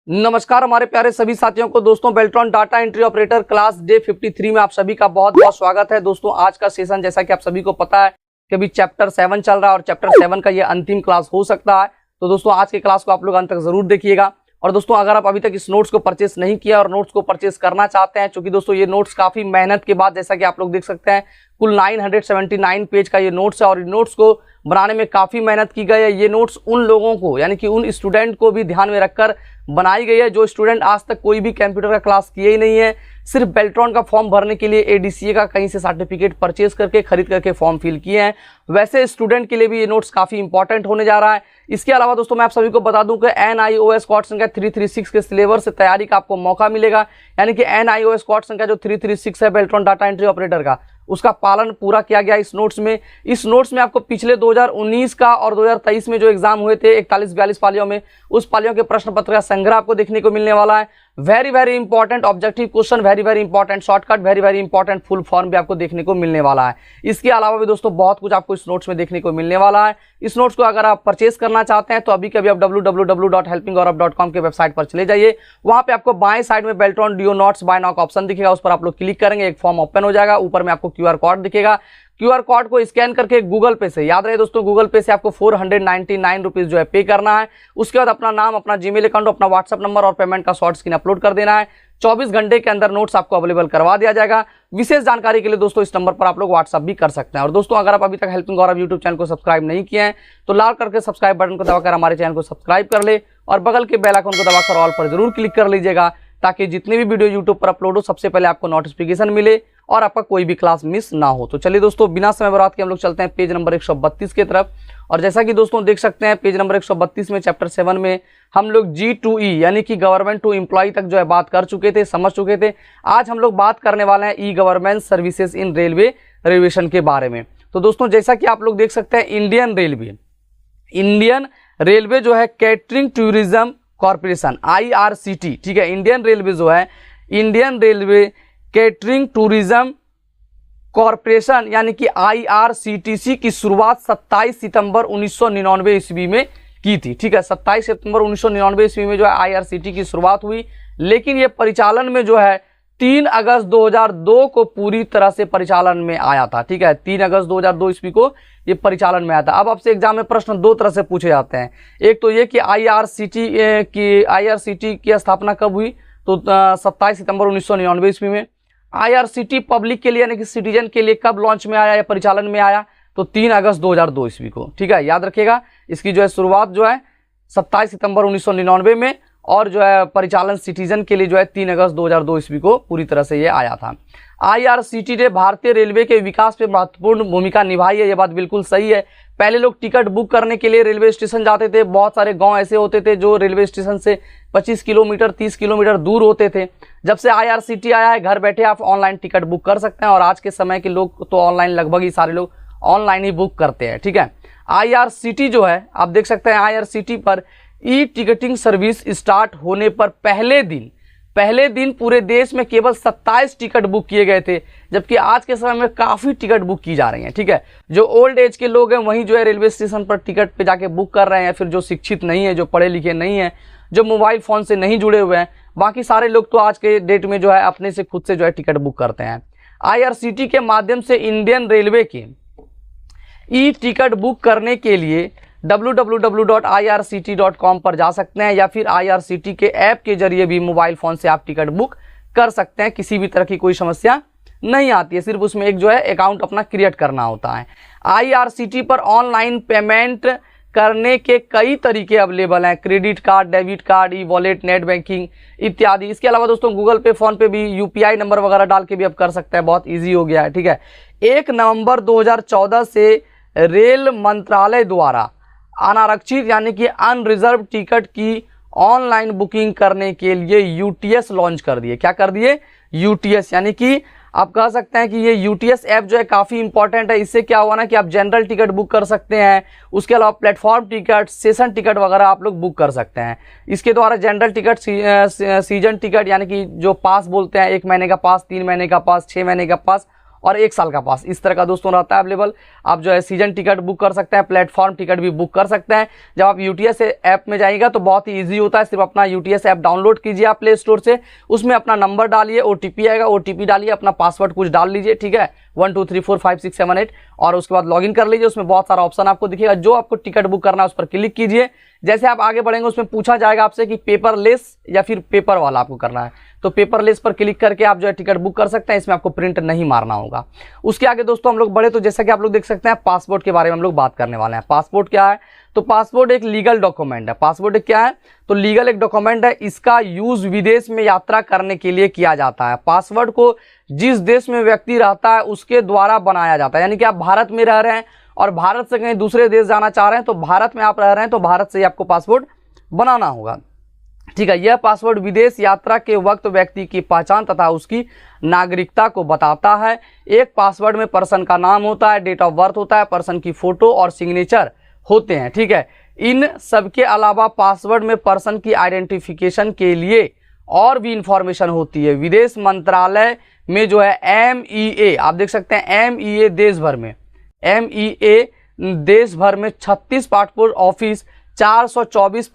नमस्कार हमारे प्यारे सभी साथियों को। दोस्तों Beltron data entry operator class day 53 में आप सभी का बहुत बहुत स्वागत है। दोस्तों आज का सेशन जैसा कि आप सभी को पता है कि अभी चैप्टर 7 चल रहा है और चैप्टर 7 का ये अंतिम क्लास हो सकता है। तो दोस्तों आज के क्लास को आप लोग अंत तक जरूर देखिएगा। और दोस्तों अगर आप अभी तक इस नोट्स को परचेस नहीं किया और नोट्स को परचेस करना चाहते हैं, क्योंकि दोस्तों ये नोट्स काफी मेहनत के बाद, जैसा कि आप लोग देख सकते हैं, कुल 979 पेज का ये नोट्स है और इन नोट्स को बनाने में काफी मेहनत की गई है। ये नोट्स उन लोगों को यानी कि उन स्टूडेंट को भी ध्यान में रखकर बनाई गई है जो स्टूडेंट आज तक कोई भी कंप्यूटर का क्लास किए ही नहीं है, सिर्फ बेल्ट्रॉन का फॉर्म भरने के लिए एडीसीए का कहीं से सर्टिफिकेट परचेज करके खरीद करके फॉर्म फिल किए हैं। वैसे स्टूडेंट के लिए भी ये नोट्स काफी इंपॉर्टेंट होने जा रहा है। इसके अलावा दोस्तों मैं आप सभी को बता दूं कि NIOS कोड संख्या 336 के सिलेबस से तैयारी का आपको मौका मिलेगा। यानी कि NIOS कोड संख्या जो 336 है बेल्ट्रॉन डाटा एंट्री ऑपरेटर का, उसका पालन पूरा किया गया इस नोट्स में। इस नोट्स में आपको पिछले 2019 का और 2023 में जो एग्जाम हुए थे 41-42 पालियों में, उस पालियों के प्रश्न पत्र का संग्रह आपको देखने को मिलने वाला है। Very important objective question, very important shortcut, very important full form भी आपको देखने को मिलने वाला है। इसके अलावा भी दोस्तों बहुत कुछ आपको इस नोट्स में देखने को मिलने वाला है। इस नोट्स को अगर आप परचेस करना चाहते हैं तो अभी के अभी आप www.helpinggauravcom के वेबसाइट पर चले जाइए। वहां पे आपको बाएं साइड में Beltron DO notes buy now का ऑप्शन दिखेगा, उस पर आप लोग क्लिक करेंगे, एक फॉर्म ओपन हो जाएगा। ऊपर में आपको QR कोड दिखेगा। QR कोड को स्कैन करके गूगल पे से, याद रहे दोस्तों, गूगल पे से आपको 499 रुपीज जो है पे करना है। उसके बाद अपना नाम, अपना जीमेल अकाउंट, अपना व्हाट्सएप नंबर और पेमेंट का शॉर्ट स्क्रीन अपलोड कर देना है। 24 घंटे के अंदर नोट्स आपको अवेलेबल करवा दिया जाएगा। विशेष जानकारी के लिए दोस्तों इस नंबर पर आप लोग व्हाट्सएप भी कर सकते हैं। और दोस्तों अगर आप अभी तक हेल्पिंग गौरव यूट्यूब चैनल को सब्सक्राइब नहीं किए हैं तो लाल करके सब्सक्राइब बटन को दबाकर हमारे चैनल को सब्सक्राइब कर ले और बगल के बेल आइकन को दबाकर ऑल पर जरूर क्लिक कर लीजिएगा, ताकि जितनी भी वीडियो यूट्यूब पर अपलोड हो सबसे पहले आपको नोटिफिकेशन मिले और आपका कोई भी क्लास मिस ना हो। तो चलिए दोस्तों बिना समय बर्बाद के हम लोग चलते हैं पेज नंबर 132 की तरफ। और जैसा कि दोस्तों देख सकते हैं पेज नंबर 132 में चैप्टर 7 में हम लोग G2E यानी कि गवर्नमेंट टू एम्प्लॉय तक जो है बात कर चुके थे, समझ चुके थे। आज हम लोग बात करने वाले हैं E government services in railway reservation के बारे में। तो दोस्तों जैसा कि आप लोग देख सकते हैं इंडियन रेलवे जो है कैटरिंग टूरिज्म कॉर्पोरेशन IRCT, ठीक है, इंडियन रेलवे जो है Indian railway catering tourism corporation यानी कि IRCTC की शुरुआत 27 सितंबर 1999 ईस्वी में की थी। ठीक है, 27 सितंबर 1999 ईस्वी में जो है IRCT की शुरुआत हुई, लेकिन ये परिचालन में जो है 3 अगस्त 2002 को पूरी तरह से परिचालन में आया था। ठीक है, 3 अगस्त 2002 ईस्वी को ये परिचालन में आया था। अब आपसे एग्जाम में प्रश्न दो तरह से पूछे जाते हैं। एक तो ये कि IRCT की स्थापना कब हुई, तो 27 सितंबर 1999 ईस्वी में। IRCT पब्लिक के लिए यानी कि सिटीजन के लिए कब लॉन्च में आया या परिचालन में आया, तो 3 अगस्त 2002 ईस्वी को। ठीक है, याद रखिएगा, इसकी जो है शुरुआत जो है 27 सितंबर 1999 में और जो है परिचालन सिटीजन के लिए जो है 3 अगस्त 2002 ईस्वी को पूरी तरह से ये आया था। IRCT ने भारतीय रेलवे के विकास में महत्वपूर्ण भूमिका निभाई है, ये बात बिल्कुल सही है। पहले लोग टिकट बुक करने के लिए रेलवे स्टेशन जाते थे। बहुत सारे गांव ऐसे होते थे जो रेलवे स्टेशन से 25 किलोमीटर 30 किलोमीटर दूर होते थे। जब से IRCT आया है, घर बैठे आप ऑनलाइन टिकट बुक कर सकते हैं और आज के समय के लोग तो ऑनलाइन, लगभग ही सारे लोग ऑनलाइन ही बुक करते हैं। ठीक है, IRCT जो है आप देख सकते हैं IRCT पर ई टिकटिंग सर्विस स्टार्ट होने पर पहले दिन पूरे देश में केवल 27 टिकट बुक किए गए थे, जबकि आज के समय में काफ़ी टिकट बुक की जा रही हैं। ठीक है, जो ओल्ड एज के लोग हैं वही जो है रेलवे स्टेशन पर टिकट पे जाके बुक कर रहे हैं, फिर जो शिक्षित नहीं है, जो पढ़े लिखे नहीं है, जो मोबाइल फ़ोन से नहीं जुड़े हुए हैं, बाकी सारे लोग तो आज के डेट में जो है अपने से खुद से जो है टिकट बुक करते हैं। IRCT के माध्यम से इंडियन रेलवे के ई टिकट बुक करने के लिए www.irct.com पर जा सकते हैं या फिर IRCT के ऐप के जरिए भी मोबाइल फ़ोन से आप टिकट बुक कर सकते हैं। किसी भी तरह की कोई समस्या नहीं आती है, सिर्फ उसमें एक जो है अकाउंट अपना क्रिएट करना होता है। IRCT पर ऑनलाइन पेमेंट करने के कई तरीके अवेलेबल हैं, credit card, debit card, e wallet, net banking इत्यादि। इसके अलावा दोस्तों गूगल पे, फोन पे भी UPI नंबर वगैरह डाल के भी आप कर सकते हैं, बहुत ईजी हो गया है। ठीक है, 1 नवंबर 2014 से रेल मंत्रालय द्वारा अनारक्षित यानी कि अनरिजर्व टिकट की ऑनलाइन बुकिंग करने के लिए UTS लॉन्च कर दिए। क्या कर दिए? UTS, यानी कि आप कह सकते हैं कि ये UTS ऐप जो है काफ़ी इंपॉर्टेंट है। इससे क्या हुआ ना कि आप जनरल टिकट बुक कर सकते हैं, उसके अलावा प्लेटफॉर्म टिकट, सेशन टिकट वगैरह आप लोग बुक कर सकते हैं। इसके द्वारा जनरल टिकट, सीजन टिकट यानी कि जो पास बोलते हैं, 1 महीने का पास, 3 महीने का पास, 6 महीने का पास और 1 साल का पास, इस तरह का दोस्तों रहता है अवेलेबल। आप जो है सीजन टिकट बुक कर सकते हैं, प्लेटफॉर्म टिकट भी बुक कर सकते हैं। जब आप यूटीएस ऐप में जाइएगा तो बहुत ही ईजी होता है, सिर्फ अपना यूटीएस ऐप डाउनलोड कीजिए आप प्ले स्टोर से, उसमें अपना नंबर डालिए, ओटीपी आएगा, ओटीपी डालिए, अपना पासवर्ड कुछ डाल लीजिए, ठीक है, 1 2 3 4 5 6 7 8, और उसके बाद लॉगिन कर लीजिए। उसमें बहुत सारा ऑप्शन आपको दिखेगा, जो आपको टिकट बुक करना है उस पर क्लिक कीजिए। जैसे आप आगे बढ़ेंगे उसमें पूछा जाएगा आपसे कि पेपरलेस या फिर पेपर वाला आपको करना है, तो पेपरलेस पर क्लिक करके आप जो है टिकट बुक कर सकते हैं, इसमें आपको प्रिंट नहीं मारना होगा। उसके आगे दोस्तों हम लोग बढ़े तो जैसा कि आप लोग देख सकते हैं पासपोर्ट के बारे में हम लोग बात करने वाले हैं। पासपोर्ट क्या है? तो पासपोर्ट एक लीगल डॉक्यूमेंट है। पासपोर्ट क्या है? तो लीगल एक डॉक्यूमेंट है, इसका यूज विदेश में यात्रा करने के लिए किया जाता है। पासपोर्ट को जिस देश में व्यक्ति रहता है उसके द्वारा बनाया जाता है, यानी कि आप भारत में रह रहे हैं और भारत से कहीं दूसरे देश जाना चाह रहे हैं तो भारत में आप रह रहे हैं तो भारत से ही आपको पासपोर्ट बनाना होगा, ठीक है। यह पासपोर्ट विदेश यात्रा के वक्त व्यक्ति की पहचान तथा उसकी नागरिकता को बताता है। एक पासपोर्ट में पर्सन का नाम होता है, डेट ऑफ बर्थ होता है, पर्सन की फोटो और सिग्नेचर होते हैं, ठीक है। इन सबके अलावा पासपोर्ट में पर्सन की आइडेंटिफिकेशन के लिए और भी इंफॉर्मेशन होती है। विदेश मंत्रालय में जो है MEA, आप देख सकते हैं MEA देश भर में, MEA देश भर में 36 passport office, 424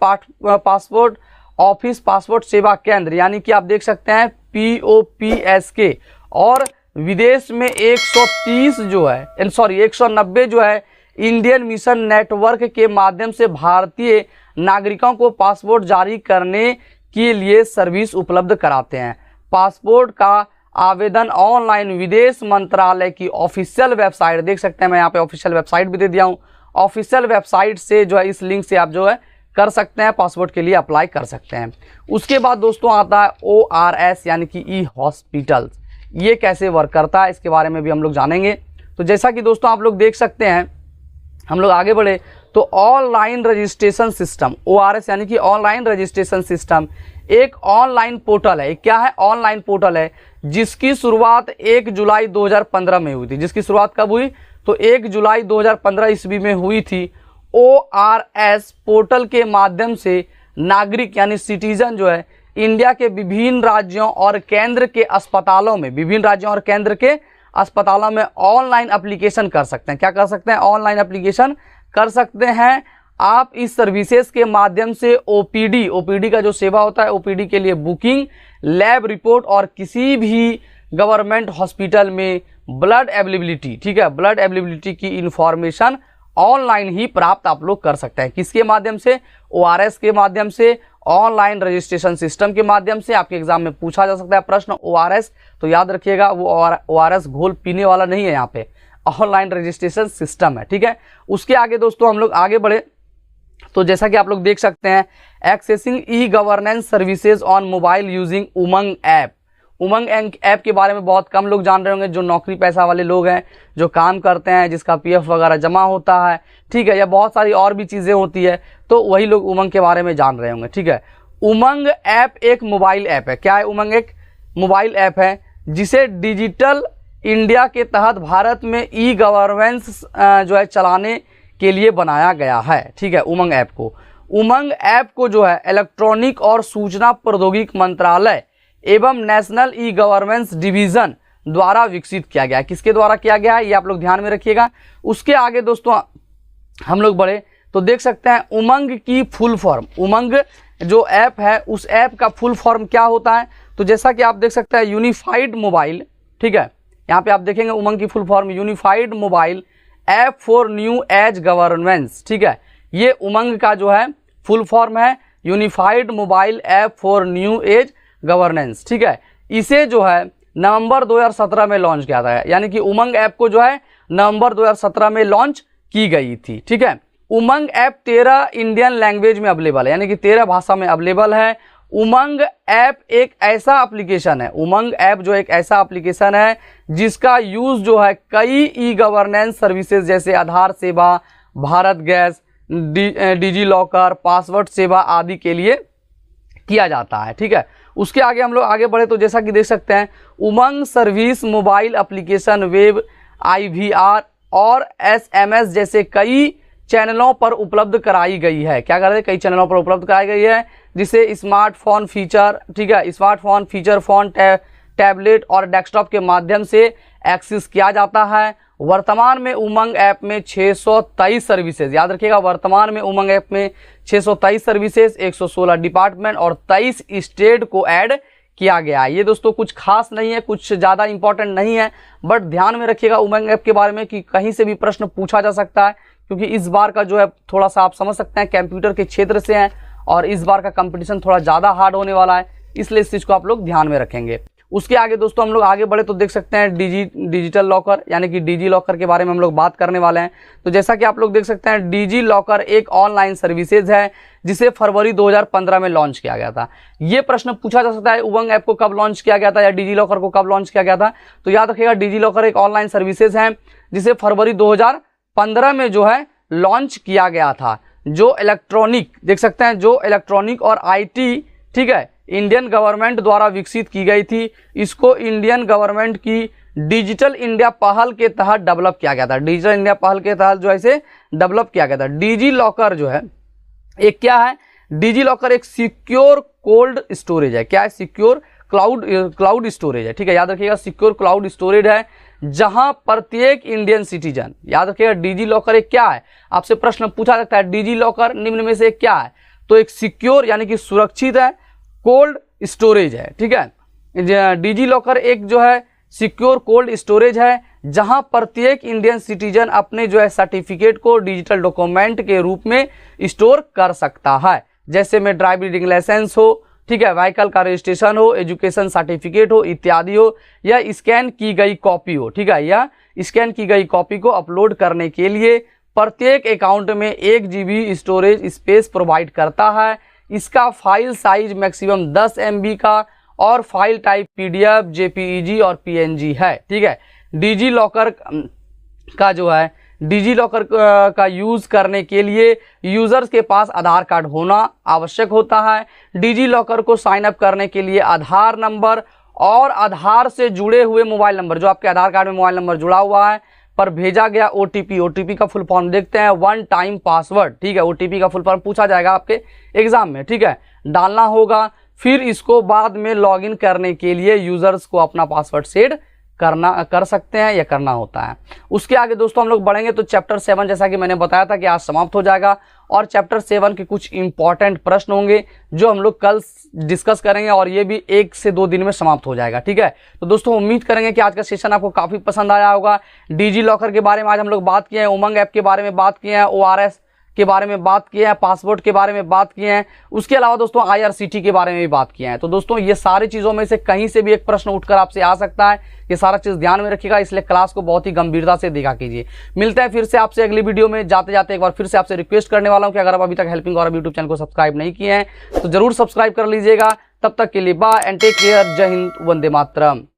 passport office, passport सेवा केंद्र यानी कि आप देख सकते हैं POPSK, और विदेश में 190 जो है इंडियन मिशन नेटवर्क के माध्यम से भारतीय नागरिकों को पासपोर्ट जारी करने के लिए सर्विस उपलब्ध कराते हैं। पासपोर्ट का आवेदन ऑनलाइन विदेश मंत्रालय की ऑफिशियल वेबसाइट, देख सकते हैं मैं यहाँ पे ऑफिशियल वेबसाइट भी दे दिया हूँ, ऑफिशियल वेबसाइट से जो है इस लिंक से आप जो है कर सकते हैं, पासपोर्ट के लिए अप्लाई कर सकते हैं। उसके बाद दोस्तों आता है ORS यानी कि ई हॉस्पिटल। ये कैसे वर्क करता है इसके बारे में भी हम लोग जानेंगे। तो जैसा कि दोस्तों आप लोग देख सकते हैं, हम लोग आगे बढ़े तो ऑनलाइन रजिस्ट्रेशन सिस्टम, ORS यानी कि ऑनलाइन रजिस्ट्रेशन सिस्टम एक ऑनलाइन पोर्टल है। क्या है? ऑनलाइन पोर्टल है जिसकी शुरुआत 1 जुलाई 2015 में हुई थी। जिसकी शुरुआत कब हुई? तो 1 जुलाई 2015 ईस्वी में हुई थी। ORS पोर्टल के माध्यम से नागरिक यानी सिटीजन जो है इंडिया के विभिन्न राज्यों और केंद्र के अस्पतालों में, विभिन्न राज्यों और केंद्र के अस्पतालों में ऑनलाइन एप्लीकेशन कर सकते हैं। क्या कर सकते हैं? ऑनलाइन एप्लीकेशन कर सकते हैं। आप इस सर्विसेज के माध्यम से OPD का जो सेवा होता है, OPD के लिए बुकिंग, लैब रिपोर्ट और किसी भी गवर्नमेंट हॉस्पिटल में ब्लड अवेलेबिलिटी, ठीक है, ब्लड अवेलेबिलिटी की इंफॉर्मेशन ऑनलाइन ही प्राप्त आप लोग कर सकते हैं। किसके माध्यम से? ORS के माध्यम से, ऑनलाइन रजिस्ट्रेशन सिस्टम के माध्यम से। आपके एग्जाम में पूछा जा सकता है प्रश्न ORS, तो याद रखिएगा वो ORS घोल पीने वाला नहीं है, यहाँ पे ऑनलाइन रजिस्ट्रेशन सिस्टम है, ठीक है। उसके आगे दोस्तों हम लोग आगे बढ़े तो जैसा कि आप लोग देख सकते हैं accessing e governance services on mobile using Umang app. Umang app के बारे में बहुत कम लोग जान रहे होंगे, जो नौकरी पैसा वाले लोग हैं, जो काम करते हैं, जिसका PF वगैरह जमा होता है, ठीक है, या बहुत सारी और भी चीज़ें होती है, तो वही लोग उमंग के बारे में जान रहे होंगे, ठीक है। उमंग ऐप एक मोबाइल ऐप है। क्या है? उमंग एक मोबाइल ऐप है जिसे डिजिटल इंडिया के तहत भारत में ई गवर्नेंस जो है चलाने के लिए बनाया गया है, ठीक है। उमंग ऐप को जो है इलेक्ट्रॉनिक और सूचना प्रौद्योगिकी मंत्रालय एवं नेशनल ई गवर्नेंस डिवीजन द्वारा विकसित किया गया है। किसके द्वारा किया गया है ये आप लोग ध्यान में रखिएगा। उसके आगे दोस्तों हम लोग बढ़े तो देख सकते हैं उमंग की फुल फॉर्म, उमंग जो ऐप है उस ऐप का फुल फॉर्म क्या होता है? तो जैसा कि आप देख सकते हैं यूनिफाइड मोबाइल, ठीक है, यहाँ पे आप देखेंगे उमंग की full form unified mobile app for new age governance, ठीक है। ये उमंग का जो है फुल फॉर्म है unified mobile app for new age governance, ठीक है। इसे जो है नवंबर 2017 में लॉन्च किया था, यानी कि उमंग ऐप को जो है नवंबर 2017 में लॉन्च की गई थी, ठीक है। उमंग ऐप 13 इंडियन लैंग्वेज में अवेलेबल है, यानी कि 13 भाषा में अवेलेबल है। उमंग ऐप एक ऐसा एप्लीकेशन है, उमंग ऐप जो एक ऐसा एप्लीकेशन है जिसका यूज जो है कई ई गवर्नेंस सर्विसेज जैसे आधार सेवा, Bharat gas, digi locker, password सेवा आदि के लिए किया जाता है, ठीक है। उसके आगे हम लोग आगे बढ़े तो जैसा कि देख सकते हैं Umang service mobile application web IVR और SMS जैसे कई चैनलों पर उपलब्ध कराई गई है। क्या कर रहे हैं? कई चैनलों पर उपलब्ध कराई गई है, जिसे स्मार्टफोन फीचर, ठीक है, स्मार्टफोन फीचर फोन, टैबलेट और डेस्कटॉप के माध्यम से एक्सेस किया जाता है। वर्तमान में उमंग ऐप में 623 सर्विसेज, याद रखिएगा वर्तमान में उमंग ऐप में 623 सर्विसेज, 116 डिपार्टमेंट और 23 स्टेट को ऐड किया गया है। ये दोस्तों कुछ खास नहीं है, कुछ ज़्यादा इंपॉर्टेंट नहीं है, बट ध्यान में रखिएगा उमंग ऐप के बारे में कि कहीं से भी प्रश्न पूछा जा सकता है, क्योंकि इस बार का जो है थोड़ा सा आप समझ सकते हैं कंप्यूटर के क्षेत्र से हैं और इस बार का कंपटीशन थोड़ा ज़्यादा हार्ड होने वाला है, इसलिए इस चीज़ को आप लोग ध्यान में रखेंगे। उसके आगे दोस्तों हम लोग आगे बढ़े तो देख सकते हैं डिजिटल लॉकर यानी कि डिजी लॉकर के बारे में हम लोग बात करने वाले हैं। तो जैसा कि आप लोग देख सकते हैं डिजी लॉकर एक ऑनलाइन सर्विसेज है जिसे फरवरी 2015 में लॉन्च किया गया था। ये प्रश्न पूछा जा सकता है उमंग ऐप को कब लॉन्च किया गया था या डिजी लॉकर को कब लॉन्च किया गया था। तो याद रखिएगा डिजी लॉकर एक ऑनलाइन सर्विसेज है जिसे फरवरी 2015 में जो है लॉन्च किया गया था। जो इलेक्ट्रॉनिक देख सकते हैं, जो इलेक्ट्रॉनिक और IT, ठीक है, इंडियन गवर्नमेंट द्वारा विकसित की गई थी। इसको इंडियन गवर्नमेंट की डिजिटल इंडिया पहल के तहत डेवलप किया गया था। डिजिटल इंडिया पहल के तहत जो है इसे डेवलप किया गया था। डिजी लॉकर जो है एक क्या है, डिजी लॉकर एक सिक्योर कोल्ड स्टोरेज है। क्या है? सिक्योर क्लाउड स्टोरेज है। ठीक है, याद रखिएगा सिक्योर क्लाउड स्टोरेज है जहां प्रत्येक इंडियन सिटीजन, याद रखिएगा डिजी लॉकर एक क्या है, आपसे प्रश्न पूछा सकता है डिजी लॉकर निम्न में से एक क्या है, तो एक सिक्योर यानी कि सुरक्षित है, कोल्ड स्टोरेज है। ठीक है, डिजी लॉकर एक जो है सिक्योर कोल्ड स्टोरेज है जहां प्रत्येक इंडियन सिटीजन अपने जो है सर्टिफिकेट को डिजिटल डॉक्यूमेंट के रूप में स्टोर कर सकता है, जैसे में ड्राइविंग लाइसेंस हो, ठीक है, व्हीकल का रजिस्ट्रेशन हो, एजुकेशन सर्टिफिकेट हो इत्यादि हो, या स्कैन की गई कॉपी हो। ठीक है, या स्कैन की गई कॉपी को अपलोड करने के लिए प्रत्येक अकाउंट में 1 GB स्टोरेज स्पेस प्रोवाइड करता है। इसका फाइल साइज मैक्सिमम 10 MB का और फाइल टाइप PDF, JPEG और PNG है। ठीक है, डिजी लॉकर का जो है डिजी लॉकर का यूज करने के लिए यूजर्स के पास आधार कार्ड होना आवश्यक होता है। डिजी लॉकर को साइन अप करने के लिए आधार नंबर और आधार से जुड़े हुए मोबाइल नंबर, जो आपके आधार कार्ड में मोबाइल नंबर जुड़ा हुआ है, पर भेजा गया OTP का फुल फॉर्म देखते हैं, 1 टाइम पासवर्ड। ठीक है, OTP का फुल फॉर्म पूछा जाएगा आपके एग्जाम में। ठीक है, डालना होगा, फिर इसको बाद में लॉगिन करने के लिए यूजर्स को अपना पासवर्ड सेट कर सकते हैं या करना होता है। उसके आगे दोस्तों हम लोग बढ़ेंगे तो चैप्टर 7 जैसा कि मैंने बताया था कि आज समाप्त हो जाएगा और चैप्टर 7 के कुछ इंपॉर्टेंट प्रश्न होंगे जो हम लोग कल डिस्कस करेंगे और ये भी 1 से 2 दिन में समाप्त हो जाएगा। ठीक है, तो दोस्तों उम्मीद करेंगे कि आज का सेशन आपको काफी पसंद आया होगा। डिजी लॉकर के बारे में आज हम लोग बात किए हैं, उमंग ऐप के बारे में बात किए हैं, ORS के बारे में बात किए हैं, पासपोर्ट के बारे में बात किए हैं, उसके अलावा दोस्तों IRCT के बारे में भी बात किए हैं। तो दोस्तों ये सारी चीजों में से कहीं से भी एक प्रश्न उठकर आपसे आ सकता है, ये सारा चीज ध्यान में रखिएगा, इसलिए क्लास को बहुत ही गंभीरता से देखा कीजिए। मिलते हैं फिर से आपसे अगली वीडियो में। जाते जाते एक बार फिर से आपसे रिक्वेस्ट करने वाला हूं कि अगर आप अभी तक हेल्पिंग और यूट्यूब चैनल को सब्सक्राइब नहीं किए हैं तो जरूर सब्सक्राइब कर लीजिएगा। तब तक के लिए बाय एंड टेक केयर। जय हिंद, वंदे मातरम।